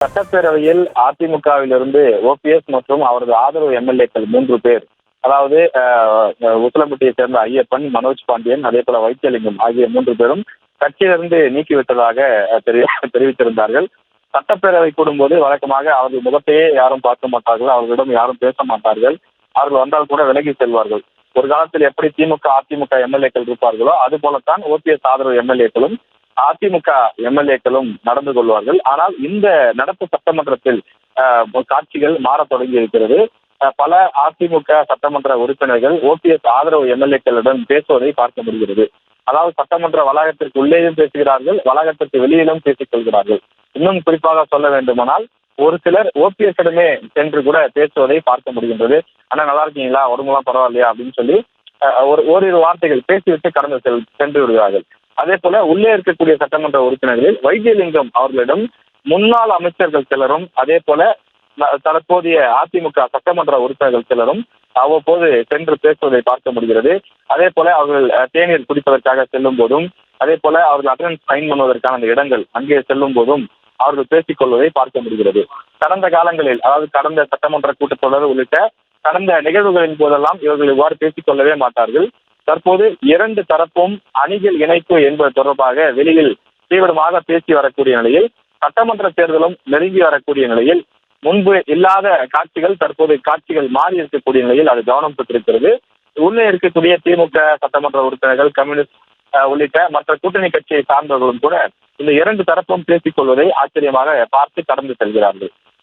சட்டப்பேரவையில் அதிமுகவிலிருந்து ஓபிஎஸ் மற்றும் அவரது ஆதரவு எம்எல்ஏக்கள் 3 பேர், அதாவது உசிலம்பட்டியை சேர்ந்த ஐயப்பன், மனோஜ் பாண்டியன், அதே போல வைத்தியலிங்கம் ஆகிய 3 பேரும் கட்சியிலிருந்து நீக்கிவிட்டதாக தெரிவித்திருந்தார்கள். சட்டப்பேரவை கூடும்போது வழக்கமாக அவர்கள் முகத்தையே யாரும் பார்க்க மாட்டார்கள், அவர்களிடம் யாரும் பேச மாட்டார்கள், அவர்கள் வந்தால் கூட விலகி செல்வார்கள். ஒரு காலத்தில் எப்படி திமுக அதிமுக எம்எல்ஏக்கள் இருப்பார்களோ அது போலத்தான் ஓபிஎஸ் ஆதரவு எம்எல்ஏக்களும் அதிமுக எம்எல்ஏக்களும் நடந்து கொள்வார்கள். ஆனால் இந்த நடப்பு சட்டமன்றத்தில் காட்சிகள் மாறத் தொடங்கி இருக்கிறது. பல அதிமுக சட்டமன்ற உறுப்பினர்கள் ஓபிஎஸ் ஆதரவு எம்எல்ஏக்களுடன் பேசுவதை பார்க்க முடிகிறது. அதாவது சட்டமன்ற வளாகத்திற்கு உள்ளேயும் பேசுகிறார்கள், வளாகத்திற்கு வெளியிலும் பேசிக் கொள்கிறார்கள். இன்னும் குறிப்பாக சொல்ல வேண்டுமானால் ஒரு சிலர் ஓபிஎஸ் இடமே சென்று கூட பேசுவதை பார்க்க முடிகின்றது. ஆனா நல்லா இருக்கீங்களா, உடம்புலாம் பரவாயில்லையா அப்படின்னு சொல்லி ஓரிரு வார்த்தைகள் பேசிவிட்டு கடந்து சென்று விடுகிறார்கள். அதே போல உள்ளே இருக்கக்கூடிய சட்டமன்ற உறுப்பினர்களில் வைத்தியலிங்கம் அவர்களிடம் முன்னாள் அமைச்சர்கள் சிலரும், அதே போல தற்போதைய அதிமுக சட்டமன்ற உறுப்பினர்கள் சிலரும் அவ்வப்போது சென்று பேசுவதை பார்க்க முடிகிறது. அதே போல அவர்கள் தேநீர் குடிப்பதற்காக செல்லும் போதும், அதே போல அவர்கள் அட்டெண்டன்ஸ் சைன் பண்ணுவதற்கான அந்த இடங்கள் அங்கே செல்லும் போதும் அவர்கள் பேசிக் கொள்வதை பார்க்க முடிகிறது. கடந்த காலங்களில், அதாவது கடந்த சட்டமன்ற கூட்டத்தொடர் உள்ளிட்ட கடந்த நிகழ்வுகளின் போதெல்லாம் இவர்கள் இவ்வாறு பேசிக் கொள்ளவே மாட்டார்கள். தற்போது 2 தரப்பும் அணிகள் இணைப்பு என்பது தொடர்பாக வெளியில் தீவிரமாக பேசி வரக்கூடிய நிலையில், சட்டமன்ற தேர்தலும் நெருங்கி வரக்கூடிய நிலையில், முன்பு இல்லாத காட்சிகள் தற்போது காட்சிகள் மாறி இருக்கக்கூடிய நிலையில் அது கவனம் பெற்றிருக்கிறது. உள்ளே இருக்கக்கூடிய திமுக சட்டமன்ற உறுப்பினர்கள், கம்யூனிஸ்ட் உள்ளிட்ட மற்ற கூட்டணி கட்சியை சார்ந்தவர்களும் கூட இந்த 2 தரப்பும் பேசிக் கொள்வதை ஆச்சரியமாக பார்த்து கடந்து செல்கிறார்கள்.